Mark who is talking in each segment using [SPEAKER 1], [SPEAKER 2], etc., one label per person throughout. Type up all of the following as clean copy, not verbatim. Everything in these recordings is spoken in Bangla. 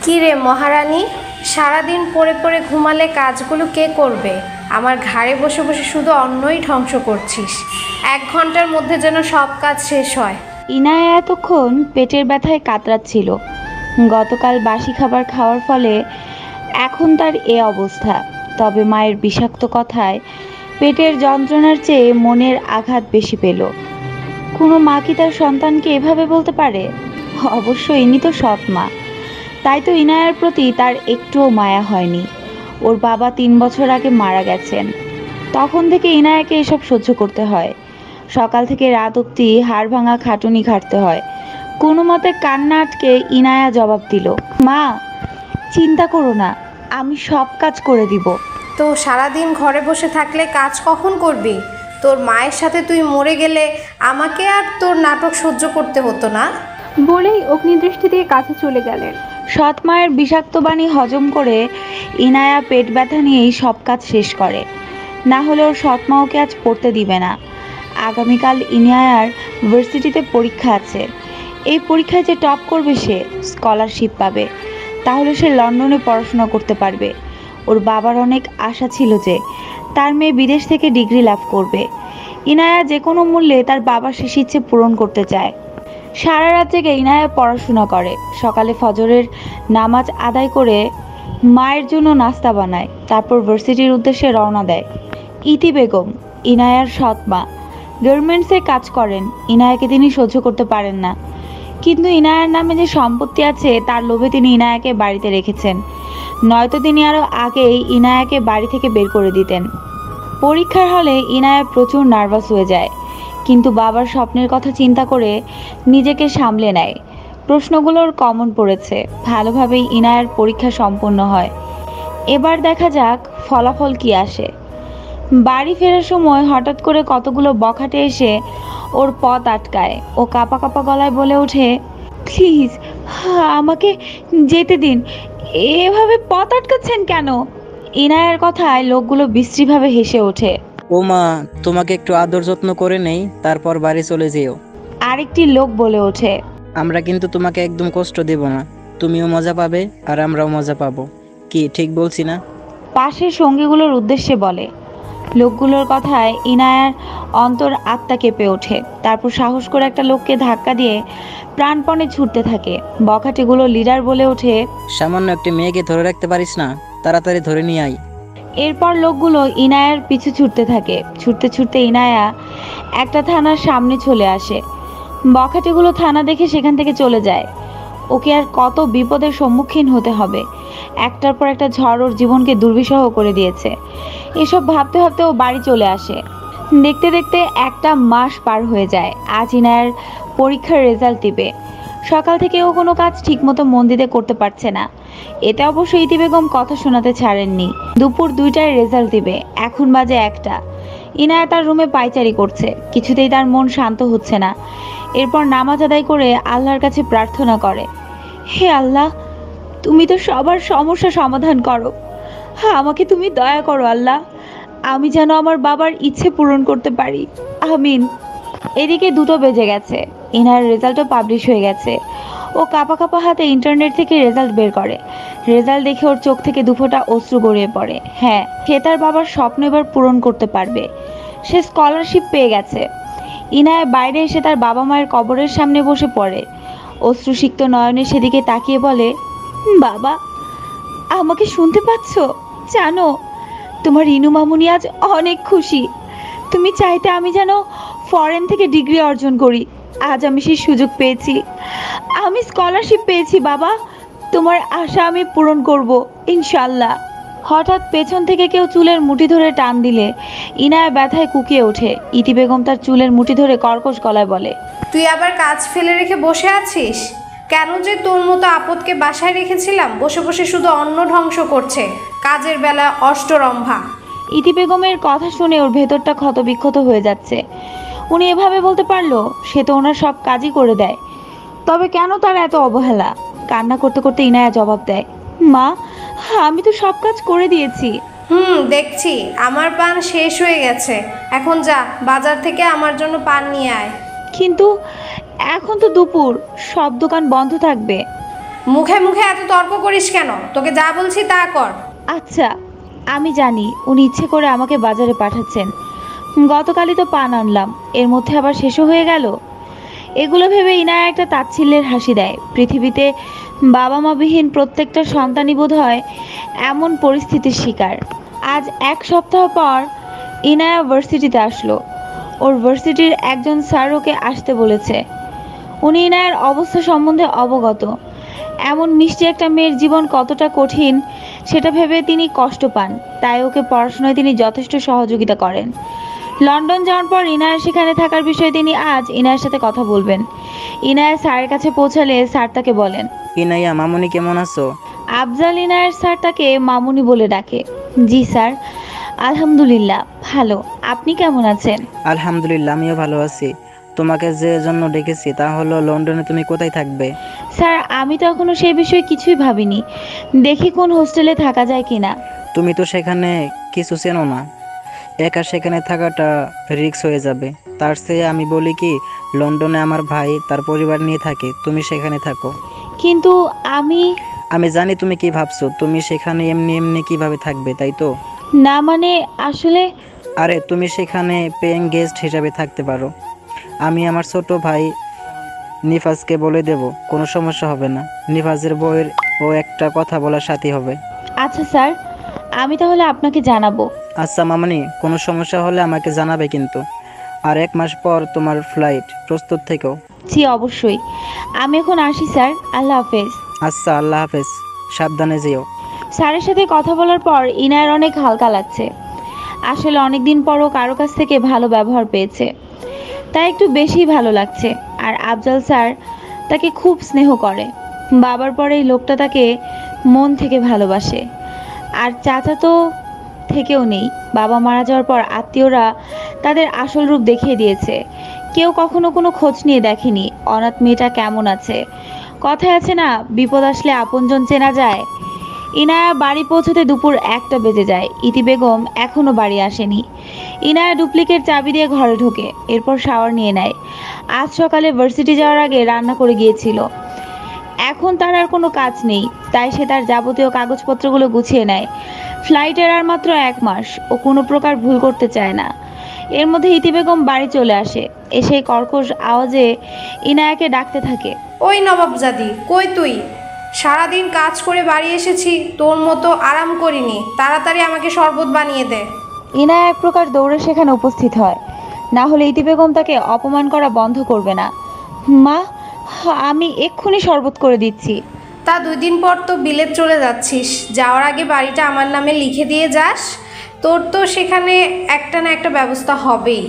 [SPEAKER 1] কি রে মহারানী, সারাদিন পড়ে পড়ে ঘুমালে কাজগুলো কে করবে? আমার ঘাড়ে বসে বসে শুধু অন্নই ধ্বংস করছিস। 1 ঘন্টার মধ্যে যেন সব কাজ শেষ হয়।
[SPEAKER 2] ইনায়া এতক্ষণ পেটের ব্যথায় কাতরাচ্ছিল। গতকাল বাসি খাবার খাওয়ার ফলে এখন তার এ অবস্থা। তবে মায়ের বিষাক্ত কথায় পেটের যন্ত্রণার চেয়ে মনের আঘাত বেশি পেল। কোনো মা কি তার সন্তানকে এভাবে বলতে পারে? অবশ্য ইনি তো সৎ মা, তাই তো ইনায়ার প্রতি তার একটুও মায়া হয়নি। ওর বাবা 3 বছর আগে মারা গেছেন। তখন থেকে ইনায়াকে এসব সহ্য করতে হয়। সকাল থেকে রাত অবধি হাড় ভাঙা খাটুনি খাটতে হয়। কোনো মতে কান্না আটকে ইনায়া জবাব দিল, মা চিন্তা করো না, আমি সব কাজ করে দিব।
[SPEAKER 1] তো সারাদিন ঘরে বসে থাকলে কাজ কখন করবি? তোর মায়ের সাথে তুই মরে গেলে আমাকে আর তোর নাটক সহ্য করতে হতো না।
[SPEAKER 3] বলেই অগ্নিদৃষ্টি দিয়ে কাছে চলে গেলেন।
[SPEAKER 2] সৎ মায়ের বিষাক্ত বাণী হজম করে ইনায়া পেট ব্যথা নিয়েই সব কাজ শেষ করে। না হলে ওর সৎ মা ওকে আজ পড়তে দিবে না। আগামীকাল ইনায়ার ভার্সিটিতে পরীক্ষা আছে। এই পরীক্ষায় যে টপ করবে সে স্কলারশিপ পাবে। তাহলে সে লন্ডনে পড়াশোনা করতে পারবে। ওর বাবার অনেক আশা ছিল যে তার মেয়ে বিদেশ থেকে ডিগ্রি লাভ করবে। ইনায়া যে কোনো মূল্যে তার বাবার শেষ ইচ্ছে পূরণ করতে চায়। সারা রাত জেগে ইনায়া পড়াশোনা করে। সকালে ফজরের নামাজ আদায় করে মায়ের জন্য নাস্তা বানায়, তারপর ভার্সিটির উদ্দেশ্যে রওনা দেয়। ইতি বেগম ইনায়ার সৎ মা, গার্মেন্টসে কাজ করেন। ইনায়াকে তিনি সহ্য করতে পারেন না, কিন্তু ইনায়ার নামে যে সম্পত্তি আছে তার লোভে তিনি ইনায়াকে বাড়িতে রেখেছেন। নয়তো তিনি আরও আগেই ইনায়াকে বাড়ি থেকে বের করে দিতেন। পরীক্ষার হলে ইনায়া প্রচুর নার্ভাস হয়ে যায়, কিন্তু বাবার স্বপ্নের কথা চিন্তা করে নিজেকে সামলে নেয়। প্রশ্নগুলোর কমন পড়েছে, ভালোভাবেই ইনায়ার পরীক্ষা সম্পন্ন হয়। এবার দেখা যাক ফলাফল কি আসে। বাড়ি ফেরার সময় হঠাৎ করে কতগুলো বখাটে এসে ওর পথ আটকায়। ও কাঁপা কাঁপা গলায় বলে ওঠে, প্লিজ আমাকে যেতে দিন, এভাবে পথ আটকাচ্ছেন কেন? ইনায়ার কথায় লোকগুলো বিশ্রীভাবে হেসে ওঠে।
[SPEAKER 4] ও মা, তোমাকে একটু আদর যত্ন করে নেই, তারপর বাড়ি চলে যেও।
[SPEAKER 2] আরেকটি লোক বলে ওঠে,
[SPEAKER 4] আমরা কিন্তু তোমাকে একদম কষ্ট দেব না, তুমিও মজা পাবে আর আমরাও মজা পাবো। কি ঠিক বলছি না?
[SPEAKER 2] পাশের সঙ্গীগুলোর উদ্দেশ্যে বলে। লোকগুলোর কথায় ইনায়ার অন্তর আত্মা কেঁপে ওঠে। তারপর সাহস করে একটা লোককে ধাক্কা দিয়ে প্রাণপণে ছুটতে থাকে। বখাটেগুলো লিডার বলে ওঠে,
[SPEAKER 4] সামান্য একটি মেয়েকে ধরে রাখতে পারিস না? তাড়াতাড়ি ধরে নিয়ে আয়।
[SPEAKER 2] এরপর লোকগুলো ইনায়ার পিছু ছুটতে থাকে। ছুটতে ছুটতে ইনায়া একটা থানার সামনে চলে আসে। বখাটেগুলো থানা দেখে সেখান থেকে চলে যায়। ওকে আর কত বিপদের সম্মুখীন হতে হবে। একটার পর একটা ঝড় ওর জীবনকে দুর্বিষহ করে দিয়েছে। এসব ভাবতে ভাবতে ও বাড়ি চলে আসে। দেখতে দেখতে একটা মাস পার হয়ে যায়। আজ ইনায়ার পরীক্ষার রেজাল্ট দিবে। সকাল থেকে ও কোনো কাজ ঠিকমতো মন দিতে করতে পারছে না। এতে অবশ্য ইতি বেগম কথা শোনাতে ছাড়েননি। দুপুর 2টায় রেজাল্ট দিবে, এখন বাজে 1টা। ইনায়া তার রুমে পায়চারি করছে, কিছুতেই তার মন শান্ত হচ্ছে না। এরপর নামাজ আদায় করে আল্লাহর কাছে প্রার্থনা করে, হে আল্লাহ, তুমি তো সবার সমস্যা সমাধান করো। হ্যাঁ, আমাকে তুমি দয়া করো আল্লাহ, আমি যেন আমার বাবার ইচ্ছে পূরণ করতে পারি, আমিন। এদিকে 2টো বেজে গেছে। ইনার রেজাল্টও পাবলিশ হয়ে গেছে। ও কাঁপা কাঁপা হাতে ইন্টারনেট থেকে রেজাল্ট বের করে। রেজাল্ট দেখে ওর চোখ থেকে 2 ফোঁটা অশ্রু গড়িয়ে পড়ে। হ্যাঁ, সে তার বাবার স্বপ্ন এবার পূরণ করতে পারবে। সে স্কলারশিপ পেয়ে গেছে। ইনায়া বাইরে এসে তার বাবা মায়ের কবরের সামনে বসে পড়ে। অশ্রুসিক্ত নয়নে সেদিকে তাকিয়ে বলে, বাবা, আমাকে শুনতে পাচ্ছ? জানো, তোমার রিনু মামুনি আজ অনেক খুশি। তুমি চাইতে আমি যেন ফরেন থেকে ডিগ্রি অর্জন করি। আজ আমি সেই সুযোগ পেয়েছি। আমি স্কলারশিপ পেয়েছি বাবা। তোমার আশা আমি পূরণ করব ইনশাল্লাহ। হঠাৎ পেছন থেকে কেউ চুলের মুঠি ধরে টান দিলে ইনায়া ব্যথায় কুকিয়ে ওঠে। ইতি বেগম তার চুলের মুঠি ধরে কর্কশ গলায় বলে,
[SPEAKER 1] তুই আবার কাজ ফেলে রেখে বসে আছিস কেন? যে তোর মতো আপদকে বাসায় রেখেছিলাম, বসে বসে শুধু অন্ন ধ্বংস করছে, কাজের বেলা অষ্টরম্ভা।
[SPEAKER 2] ইতি বেগমের কথা শুনে ওর ভেতরটা ক্ষতবিক্ষত হয়ে যাচ্ছে। উনি এভাবে বলতে পারলো? সে তো ওনার সব কাজই করে দেয়, তবে কেন তার এত অবহেলা? কান্না করতে করতে ইনায়া জবাব দেয়, মা, আমি তো সব কাজ করে দিয়েছি।
[SPEAKER 1] দেখছি আমার পান শেষ হয়ে গেছে। এখন যা, বাজার থেকে আমার জন্য পান নিয়ে আয়।
[SPEAKER 2] কিন্তু এখন তো দুপুর, সব দোকান বন্ধ থাকবে।
[SPEAKER 1] মুখে মুখে এত তর্ক করিস কেন? তোকে যা বলছি তা কর।
[SPEAKER 2] আচ্ছা, আমি জানি উনি ইচ্ছে করে আমাকে বাজারে পাঠাচ্ছেন। গতকালই তো পান আনলাম, এর মধ্যে আবার শেষও হয়ে গেল। এগুলো ভেবে ইনায়া একটা তাচ্ছিল্যের হাসি দেয়। পৃথিবীতে বাবা মাবিহীন প্রত্যেকটা সন্তানই বোধ হয় এমন পরিস্থিতির শিকার। আজ 1 সপ্তাহ পর ইনায়া ভার্সিটিতে আসলো। ওর ভার্সিটির একজন স্যার ওকে আসতে বলেছে। উনি ইনায়ার অবস্থা সম্বন্ধে অবগত। এমন মিষ্টি একটা মেয়ের জীবন কতটা কঠিন সেটা ভেবে তিনি কষ্ট পান, তাই ওকে পড়াশোনায় তিনি যথেষ্ট সহযোগিতা করেন। লন্ডন যাওয়ার পর ইনায়ার সেখানে থাকার বিষয়ে তিনি আজ ইনায়ার সাথে কথা বলবেন। ইনায়া স্যারের কাছে পৌঁছালে স্যার তাকে বলেন।
[SPEAKER 4] ইনাইয়া, মামুনি কেমন আছো?
[SPEAKER 2] আফজাল ইনায়ার স্যার তাকে মামুনি বলে ডাকে। জি স্যার, আলহামদুলিল্লাহ ভালো। আপনি কেমন আছেন?
[SPEAKER 4] আলহামদুলিল্লাহ, আমিও ভালো আছি। তোমাকে যে জন্য ডেকেছি তা হলো লন্ডনে তুমি কোথায় থাকবে?
[SPEAKER 2] স্যার, আমি তো এখনো সেই বিষয়ে কিছুই ভাবিনি। দেখি কোন হোস্টেলে থাকা যায় কিনা।
[SPEAKER 4] তুমি তো সেখানে কিছু চেনো না, একা সেখানে থাকাটা রিস্ক হয়ে যাবে। তার চেয়ে আমি বলি কি, লন্ডনে আমার ভাই তার পরিবার নিয়ে থাকে, তুমি সেখানে থাকো।
[SPEAKER 2] কিন্তু
[SPEAKER 4] আমি জানি তুমি কি ভাবছো, তুমি সেখানে এমনি এমনি কিভাবে থাকবে, তাই তো?
[SPEAKER 2] না মানে আসলে
[SPEAKER 4] আরে তুমি সেখানে পেইং গেস্ট হিসাবে থাকতে পারো। আমি আমার ছোট ভাই নিফাজকে বলে দেব, কোনো সমস্যা হবে না। নিফাজের বউয়ের ও একটা কথা বলার সাথী হবে।
[SPEAKER 2] আচ্ছা স্যার, আমি তাহলে আপনাকে জানাবো।
[SPEAKER 4] আচ্ছা মামনি, কোনো সমস্যা হলে আমাকে জানাবে কিন্তু। আর 1 মাস পর তোমার ফ্লাইট, প্রস্তুত থেকো।
[SPEAKER 2] জি অবশ্যই। আমি এখন আসি স্যার, আল্লাহ হাফেজ।
[SPEAKER 4] আচ্ছা, আল্লাহ হাফেজ, সাবধানে যেও।
[SPEAKER 2] স্যারের সাথে কথা বলার পর ইনায়ের অনেক হালকা লাগছে। আসলে অনেক দিন পরও কারো কাছ থেকে ভালো ব্যবহার পেয়েছে, তাই একটু বেশি ভালো লাগছে। আর আফজাল স্যার তাকে খুব স্নেহ করে। বাবার পরে এই লোকটা তাকে মন থেকে ভালোবাসে। আর চাচা তো থেকেও নেই। বাবা মারা যাওয়ার পর আত্মীয়রা তাদের আসল রূপ দেখিয়ে দিয়েছে। কেউ কখনো কোনো খোঁজ নিয়ে দেখেনি অনাথ মেয়েটা কেমন আছে। কথায় আছে না, বিপদ আসলে আপনজন চেনা যায়। ইনায়া বাড়ি পৌঁছতে দুপুর 1টা বেজে যায়। ইতি বেগম এখনও বাড়ি আসেনি। ইনায়া ডুপ্লিকেট চাবি দিয়ে ঘরে ঢোকে, এরপর শাওয়ার নিয়ে নেয়। আজ সকালে ভার্সিটি যাওয়ার আগে রান্না করে গিয়েছিল। এখন তার আর কোনো কাজ নেই, তাই সে তার যাবতীয় কাগজপত্রগুলো গুছিয়ে নেয়। ফ্লাইটের আর মাত্র 1 মাস, ও কোনো প্রকার ভুল করতে চায় না। এর মধ্যে ইতি বেগম বাড়ি চলে আসে। এসে কর্কশ আওয়াজে ইনায়াকে ডাকতে থাকে।
[SPEAKER 1] ওই নবাবজাদি, কই তুই? সারাদিন কাজ করে বাড়ি এসেছি, তোর মতো আরাম করিনি। তাড়াতাড়ি আমাকে শরবত বানিয়ে দে।
[SPEAKER 2] ইনায়া এক প্রকার দৌড়ে সেখানে উপস্থিত হয়, না হলে ইতি বেগম তাকে অপমান করা বন্ধ করবে না। মা, আমি এক্ষুনি শরবত করে দিচ্ছি।
[SPEAKER 1] তা 2 দিন পর তো বিলেত চলে যাচ্ছিস, যাওয়ার আগে বাড়িটা আমার নামে লিখে দিয়ে যাস। তোর তো সেখানে একটা না একটা ব্যবস্থা হবেই।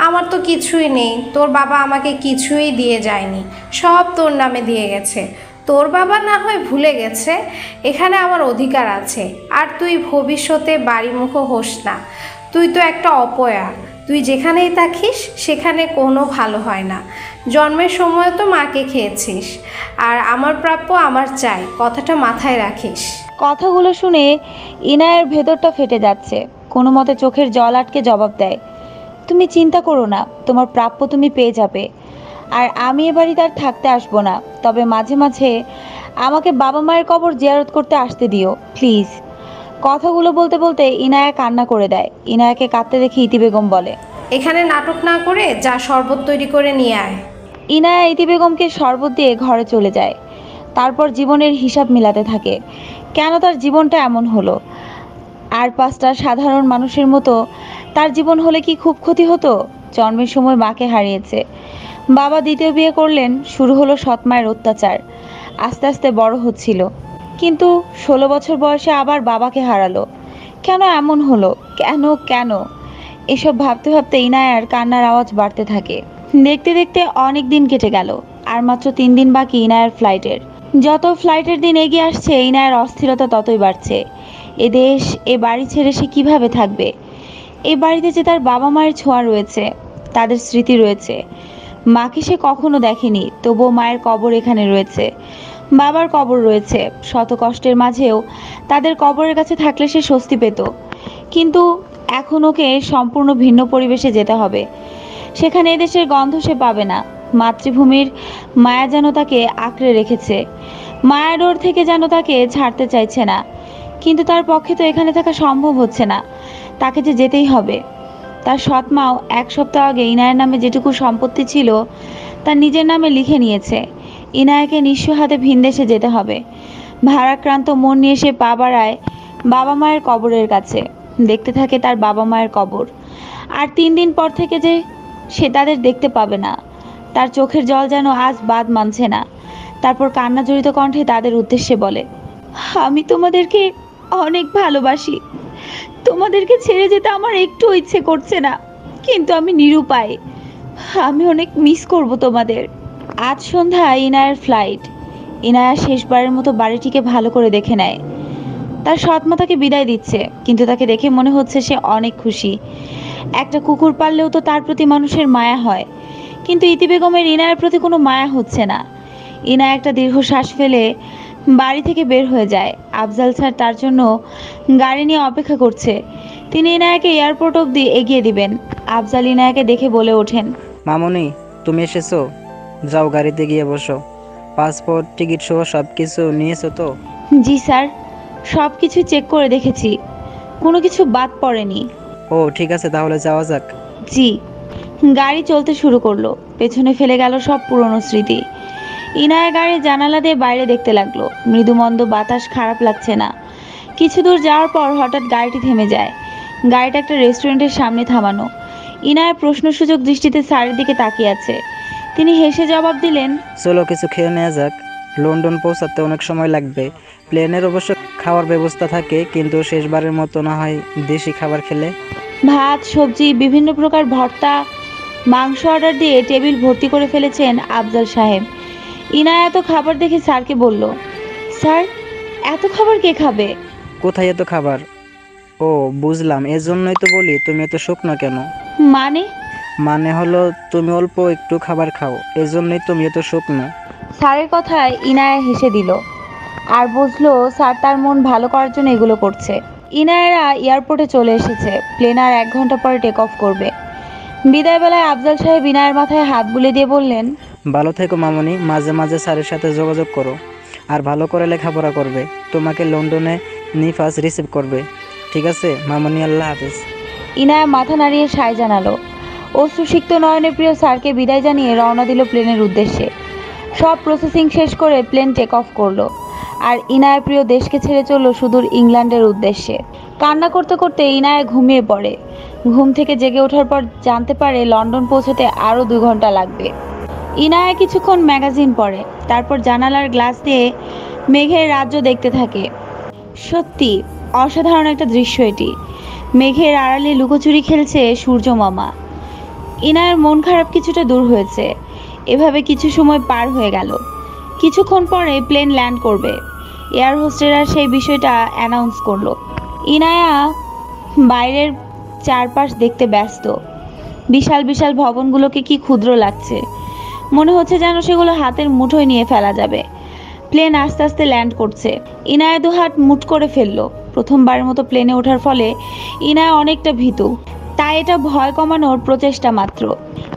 [SPEAKER 1] আমার তো কিছুই নেই, তোর বাবা আমাকে কিছুই দিয়ে যায়নি, সব তোর নামে দিয়ে গেছে। তোর বাবা না হয় ভুলে গেছে, এখানে আমার অধিকার আছে। আর তুই ভবিষ্যতে বাড়িমুখো হোস না। তুই তো একটা অপয়া, তুই যেখানেই থাকিস সেখানে কোনো ভালো হয় না। জন্মের সময় তো মাকে খেয়েছিস, আর আমার প্রাপ্য আমার চাই, কথাটা মাথায় রাখিস।
[SPEAKER 2] কথাগুলো শুনে ইনায়ের ভেতরটা ফেটে যাচ্ছে। কোনো মতে চোখের জল আটকে জবাব দেয়, তুমি চিন্তা করো না, তোমার প্রাপ্য তুমি পেয়ে যাবে। আর আমি এ বাড়িতে আর থাকতে আসবো না, তবে মাঝে মাঝে আমাকে বাবা মায়ের কবর জিয়ারত করতে আসতে দিও প্লিজ। কথাগুলো বলতে বলতে ইনায়া কান্না করে দেয়। ইনায়াকে কাঁদতে দেখে ইতি বেগম বলে,
[SPEAKER 1] এখানে নাটক না করে যা শরবত তৈরি করে নিয়ে আয়।
[SPEAKER 2] ইনায়া ইতি বেগমকে শরবত দিয়ে ঘরে চলে যায়। তারপর জীবনের হিসাব মিলাতে থাকে, কেন তার জীবনটা এমন হলো। আর 5টা সাধারণ মানুষের মতো তার জীবন হলে কি খুব ক্ষতি হতো? জন্মের সময় মাকে হারিয়েছে, বাবা দ্বিতীয় বিয়ে করলেন, শুরু হলো সৎ মায়ের অত্যাচার। আস্তে আস্তে বড় হচ্ছিল, কিন্তু 16 বছর বয়সে আবার বাবাকে হারালো। কেন এমন হলো? কেন কেন? এসব ভাবতে ভাবতে ইনায়ার কান্নার আওয়াজ বাড়তে থাকে। দেখতে দেখতে অনেক দিন কেটে গেল। আর মাত্র 3 দিন বাকি ইনায়ার ফ্লাইটের। যত ফ্লাইটের দিন এগিয়ে আসছে ইনায়ার অস্থিরতা ততই বাড়ছে। এ দেশ, এ বাড়ি ছেড়ে সে কিভাবে থাকবে? এই বাড়িতে যে তার বাবা মায়ের ছোঁয়া রয়েছে, তাদের স্মৃতি রয়েছে। মাকে সে কখনো দেখেনি, তবুও মায়ের কবর এখানে রয়েছে, বাবার কবর রয়েছে। শত কষ্টের মাঝেও তাদের কবরের কাছে থাকলে সে স্বস্তি পেত। কিন্তু এখন ওকে সম্পূর্ণ ভিন্ন পরিবেশে যেতে হবে। সেখানে এদেশের গন্ধ সে পাবে না। মাতৃভূমির মায়া যেন তাকে আঁকড়ে রেখেছে। মায়া ডোর থেকে যেন তাকে ছাড়তে চাইছে না, কিন্তু তার পক্ষে তো এখানে থাকা সম্ভব হচ্ছে না। তাকে যে যেতেই হবে। তার সৎ মাও 1 সপ্তাহ আগে ইনায়ের নামে যেটুকু সম্পত্তি ছিল তার নিজের নামে লিখে নিয়েছে। ইনায়াকে নিঃস্ব হাতে ভিনদেশে যেতে হবে। ভারাক্রান্ত মন নিয়ে সে পা বাড়ায় বাবা মায়ের কবরের কাছে। দেখতে থাকে তার বাবা মায়ের কবর। আর 3 দিন পর থেকে যে সে তাদের দেখতে পাবে না। তার চোখের জল যেন আজ বাদ মানছে না। তারপর কান্না জড়িত কণ্ঠে তাদের উদ্দেশ্যে বলে, আমি তোমাদেরকে অনেক ভালোবাসি। তোমাদেরকে ছেড়ে যেতে আমার একটু ইচ্ছে করছে না, কিন্তু আমি নিরুপায়। আমি অনেক মিস করব তোমাদের। আজ সন্ধ্যায় ইনায়ের ফ্লাইট। ইনায়া শেষবারের মতো বাড়িটিকে ভালো করে দেখে নেয়। তার সৎমা তাকে বিদায় দিচ্ছে, কিন্তু তাকে দেখে মনে হচ্ছে সে অনেক খুশি। একটা কুকুর পাললেও তো তার প্রতি মানুষের মায়া হয়, কিন্তু ইতি বেগমের ইনায়ের প্রতি কোনো মায়া হচ্ছে না। ইনা একটা দীর্ঘশ্বাস ফেলে বাড়ি থেকে বের হয়ে যায়। আফজাল স্যার তার জন্য গাড়ি নিয়ে অপেক্ষা করছে। তিনি ইনায়াকে এয়ারপোর্ট অবধি এগিয়ে দিবেন। আফজাল ইনায়াকে দেখে বলে ওঠেন,
[SPEAKER 4] মামুনি, তুমি এসেছো? যাও, গাড়িতে গিয়ে বসো। পাসপোর্ট, টিকিট সহ সব কিছু নিয়েছো তো?
[SPEAKER 2] জি স্যার, সব কিছু চেক করে দেখেছি, কোনো কিছু বাদ পড়েনি।
[SPEAKER 4] ও ঠিক আছে, তাহলে যাওয়া যাক।
[SPEAKER 2] জি। গাড়ি চলতে শুরু করলো। পেছনে ফেলে গেল সব পুরনো স্মৃতি। ইনায়া গাড়ির জানালা দিয়ে বাইরে দেখতে লাগলো। মৃদুমন্দ বাতাস, খারাপ লাগছে না। কিছু দূর যাওয়ার পর হঠাৎ গাড়িটি থেমে যায়। গাড়িটা একটা রেস্টুরেন্টের সামনে থামানো। ইনায়া প্রশ্নসূচক দৃষ্টিতে স্যারের দিকে তাকিয়ে আছে। তিনি হেসে জবাব দিলেন,
[SPEAKER 4] চলো কিছু খেয়ে নেওয়া যাক। লন্ডন পৌঁছাতে অনেক সময় লাগবে। প্লেনের অবশ্য খাওয়ার ব্যবস্থা থাকে, কিন্তু শেষবারের মতো না হয় দেশি খাবার খেলে।
[SPEAKER 2] ভাত, সবজি, বিভিন্ন প্রকার ভর্তা, মাংস অর্ডার দিয়ে টেবিল ভর্তি করে ফেলেছেন আফজাল সাহেব। ইনায়া এত খাবার দেখে স্যারকে বলল, স্যার, এত খাবার কে খাবে?
[SPEAKER 4] কোথায় এত খাবার? ও বুঝলাম, এজন্যই তো বলি তুমি এত শুকনো কেন।
[SPEAKER 2] মানে?
[SPEAKER 4] মানে হলো তুমি অল্প একটু খাবার খাও, এজন্যই তুমি এত শুকনো।
[SPEAKER 2] স্যারের কথায় ইনায়া হেসে দিল আর বুঝলো স্যার তার মন ভালো করার জন্য এগুলো করছে। ইনায়ারা এয়ারপোর্টে চলে এসেছে। প্লেন আর 1 ঘন্টা পরে টেক অফ করবে। বিদায় বেলায় আফজাল সাহেব ইনায়ের মাথায় হাত বুলিয়ে দিয়ে বললেন,
[SPEAKER 4] ভালো থেকো মামুনি, মাঝে মাঝে স্যারের সাথে যোগাযোগ করো, আর ভালো করে লেখাপড়া করবে। তোমাকে লন্ডনে নিফাস রিসিভ করবে। ঠিক আছে মামুনি, আল্লাহ হাফেজ।
[SPEAKER 2] ইনায়া মাথা নাড়িয়ে সায় জানালো। অশ্রুসিক্ত নয়নে প্রিয় স্যারকে বিদায় জানিয়ে রওনা দিল প্লেনের উদ্দেশ্যে। সব প্রসেসিং শেষ করে প্লেন টেক অফ করলো। আর ইনায়া প্রিয় দেশকে ছেড়ে চলল সুদূর ইংল্যান্ডের উদ্দেশ্যে। কান্না করতে করতে ইনায়া ঘুমিয়ে পড়ে। ঘুম থেকে জেগে ওঠার পর জানতে পারে লন্ডন পৌঁছতে আরও 2 ঘন্টা লাগবে। ইনায়া কিছুক্ষণ ম্যাগাজিন পড়ে, তারপর জানালার গ্লাস দিয়ে মেঘের রাজ্য দেখতে থাকে। সত্যি অসাধারণ একটা দৃশ্য এটি। মেঘের আড়ালে লুকোচুরি খেলছে সূর্য মামা। ইনায়ার মন খারাপ কিছুটা দূর হয়েছে। এভাবে কিছু সময় পার হয়ে গেল। কিছুক্ষণ পরে প্লেন ল্যান্ড করবে। এয়ার হোস্টেসরা সেই বিষয়টা অ্যানাউন্স করলো। ইনায়া বাইরের চারপাশ দেখতে ব্যস্ত। বিশাল বিশাল ভবনগুলোকে কি ক্ষুদ্র লাগছে। মনে হচ্ছে যেন সেগুলো হাতের মুঠোয় নিয়ে ফেলা যাবে। প্লেন আস্তে আস্তে ল্যান্ড করছে। ইনায়া 2 হাত মুঠ করে ফেললো। প্রথমবারের মতো প্লেনে ওঠার ফলে ইনায়া অনেকটা ভীতু, তাই এটা ভয় কমানোর প্রচেষ্টা মাত্র।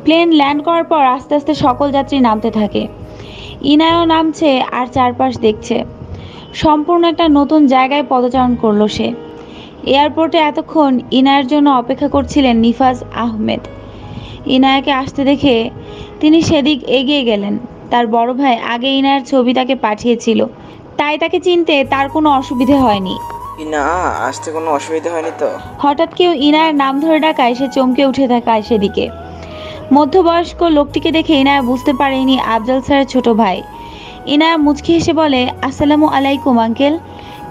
[SPEAKER 2] প্লেন ল্যান্ড করার পর আস্তে আস্তে সকল যাত্রী নামতে থাকে। ইনায়াও নামছে আর চারপাশ দেখছে। সম্পূর্ণ একটা নতুন জায়গায় পদচারণ করলো সে। এয়ারপোর্টে এতক্ষণ ইনায়ার জন্য অপেক্ষা করছিলেন নিফাজ আহমেদ। ইনায়াকে আসতে দেখে তিনি সেদিক এগিয়ে গেলেন। তার বড় ভাই আগে ইনায়ার ছবি তাকে পাঠিয়েছিল, তাই তাকে চিনতে তার কোনো অসুবিধে হয়নি।
[SPEAKER 5] না, আসতে কোনো অসুবিধা হয়নি তো?
[SPEAKER 2] হঠাৎ কেউ ইনায়ার নাম ধরে ডাকায় সে চমকে উঠে তাকায় সেদিকে। মধ্যবয়স্ক লোকটিকে দেখে ইনায়া বুঝতে পারেনি আফজাল স্যারের ছোট ভাই। ইনায়া মুচকি হেসে বলে, আসসালামু আলাইকুম আঙ্কেল,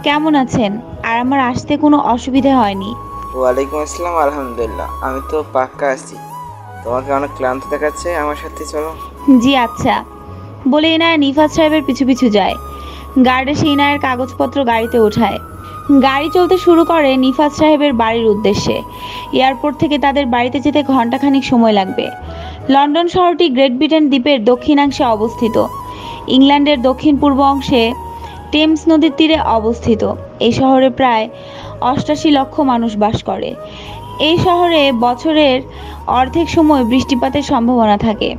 [SPEAKER 2] কেমন আছেন? আর আমার আসতে কোনো অসুবিধা হয়নি।
[SPEAKER 5] ওয়ালাইকুম আসসালাম, আলহামদুলিল্লাহ, আমি তো পাক্কা আছি। তোমাকে অনেক ক্লান্ত দেখাচ্ছে, আমার সাথে চলো।
[SPEAKER 2] জি আচ্ছা, বলে ইনায়া নিফাজ সাহেবের পিছু পিছু যায়। গার্ড এসে ইনায়ের কাগজপত্র গাড়িতে ওঠায়। গাড়ি চলতে শুরু করে নিফাজ সাহেবের বাড়ির উদ্দেশ্যে। এয়ারপোর্ট থেকে তাদের বাড়িতে যেতে ঘণ্টাখানিক সময় লাগবে। লন্ডন শহরটি গ্রেট ব্রিটেন দ্বীপের দক্ষিণাংশে অবস্থিত। ইংল্যান্ডের দক্ষিণ পূর্ব অংশে টেমস নদীর তীরে অবস্থিত। এই শহরে প্রায় 88 লক্ষ মানুষ বাস করে। এই শহরে বছরের অর্ধেক সময় বৃষ্টিপাতের সম্ভাবনা থাকে।